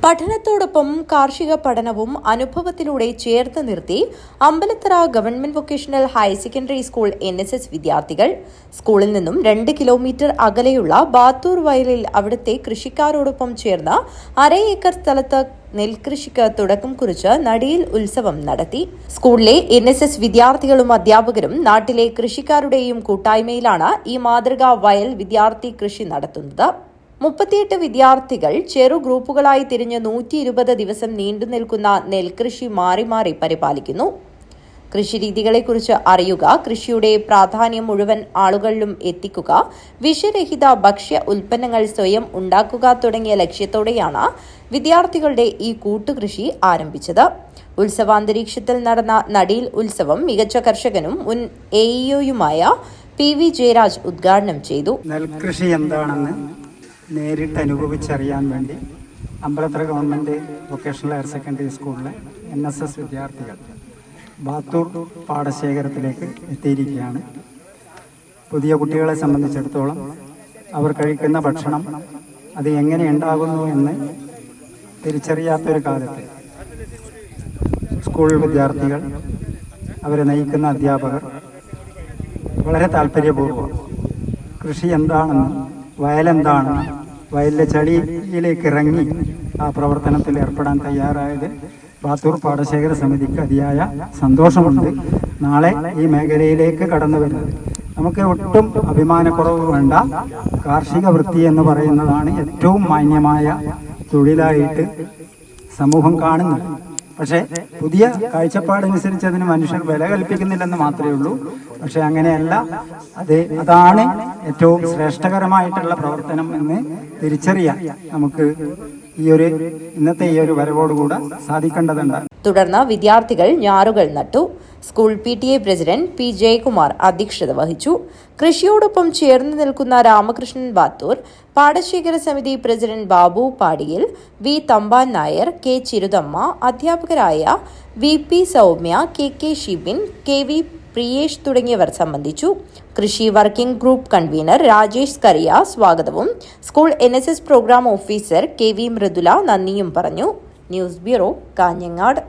പഠനത്തോടൊപ്പം കാർഷിക പഠനവും അനുഭവത്തിലൂടെ ചേർത്ത് നിർത്തി Ambalathara government vocational higher secondary school NSS വിദ്യാർത്ഥികൾ സ്കൂളിൽ നിന്നും 2 കിലോമീറ്റർ അകലെയുള്ള ബാത്തൂർ വയലിൽ അവിടുത്തെ കൃഷിക്കാരോടൊപ്പം ചേർന്ന് 1/2 ഏക്കർ സ്ഥലത്ത് നെൽകൃഷിക്ക് തുടക്കം കുറിച്ച് നടിയിൽ ഉത്സവം നടത്തി. സ്കൂളിലെ NSS വിദ്യാർത്ഥികളും അധ്യാപകരും നാട്ടിലെ കൃഷിക്കാരുടെയും കൂട്ടായ്മയിലാണ് ഈ മാതൃകാ വയൽ വിദ്യാർത്ഥി കൃഷി നടത്തുന്നത്. 38 വിദ്യാർത്ഥികൾ ചെറു ഗ്രൂപ്പുകളായി തിരിഞ്ഞ് 120 ദിവസം നീണ്ടുനിൽക്കുന്ന നെൽകൃഷി മാറി മാറി പരിപാലിക്കുന്നു. കൃഷിരീതികളെക്കുറിച്ച് അറിയുക, കൃഷിയുടെ പ്രാധാന്യം മുഴുവൻ ആളുകളിലും എത്തിക്കുക, വിഷരഹിത ഭക്ഷ്യ ഉൽപ്പന്നങ്ങൾ സ്വയം ഉണ്ടാക്കുക തുടങ്ങിയ ലക്ഷ്യത്തോടെയാണ് വിദ്യാർത്ഥികളുടെ ഈ കൂട്ടുകൃഷി ആരംഭിച്ചത്. ഉത്സവാന്തരീക്ഷത്തിൽ നടന്ന നടിയിൽ ഉത്സവം മികച്ച കർഷകനും മുൻ AEOയുമായ PV ജയരാജ് ഉദ്ഘാടനം ചെയ്തു. നെൽകൃഷി എന്താണെന്ന് നേരിട്ട് അനുഭവിച്ചറിയാൻ വേണ്ടി Ambalathara government vocational higher secondary സ്കൂളിലെ NSS വിദ്യാർത്ഥികൾ ബാത്തൂർ പാടശേഖരത്തിലേക്ക് എത്തിയിരിക്കുകയാണ്. പുതിയ കുട്ടികളെ സംബന്ധിച്ചിടത്തോളം അവർ കഴിക്കുന്ന ഭക്ഷണം അത് എങ്ങനെ ഉണ്ടാകുന്നു എന്ന് തിരിച്ചറിയാത്തൊരു കാലത്ത് സ്കൂൾ വിദ്യാർത്ഥികൾ, അവരെ നയിക്കുന്ന അധ്യാപകർ വളരെ താല്പര്യപൂർവ്വം കൃഷി എന്താണെന്ന്, വയലെന്താണ്, വയലിലെ ചളിയിലേക്ക് ഇറങ്ങി ആ പ്രവർത്തനത്തിൽ ഏർപ്പെടാൻ തയ്യാറായത് ബാത്തൂർ പാടശേഖര സമിതിക്ക് അതിയായ സന്തോഷമുണ്ട്. നാളെ ഈ മേഖലയിലേക്ക് കടന്നു വരുന്നത് നമുക്ക് ഒട്ടും അഭിമാനക്കുറവ് വേണ്ട. കാർഷിക വൃത്തി എന്ന് പറയുന്നതാണ് ഏറ്റവും മാന്യമായ തൊഴിലായിട്ട് സമൂഹം കാണുന്നത്. പക്ഷേ പുതിയ കാഴ്ചപ്പാടനുസരിച്ച് അതിന് മനുഷ്യർ വില കൽപ്പിക്കുന്നില്ലെന്ന് മാത്രമേ ഉള്ളൂ. പക്ഷെ അങ്ങനെയല്ല, അതാണ് ഏറ്റവും ശ്രേഷ്ഠകരമായിട്ടുള്ള പ്രവർത്തനം എന്ന് തിരിച്ചറിയാൻ നമുക്ക് ഇന്നത്തെ ഈ ഒരു വരവോടുകൂടെ സാധിക്കേണ്ടതുണ്ട്. തുടർന്ന് വിദ്യാർത്ഥികൾ ഞാറുകൾ നട്ടു. School PTA president P Jayakumar അധ്യക്ഷത വഹിച്ചു. കൃഷിയോടൊപ്പം ചേർന്ന് നിൽക്കുന്ന രാമകൃഷ്ണൻ ബാത്തൂർ, പാടശേഖര സമിതി പ്രസിഡന്റ് ബാബു പാടിയിൽ, V തമ്പാൻ നായർ, K ചിരുതമ്മ, അധ്യാപകരായ VP Soumya, KK Shibin, KV Priyesh തുടങ്ങിയവർ സംബന്ധിച്ചു. കൃഷി working group convener Rajesh Kariya സ്വാഗതവും school NSS programme officer KV Mridula നന്ദിയും പറഞ്ഞു. News bureau, Kanhangad.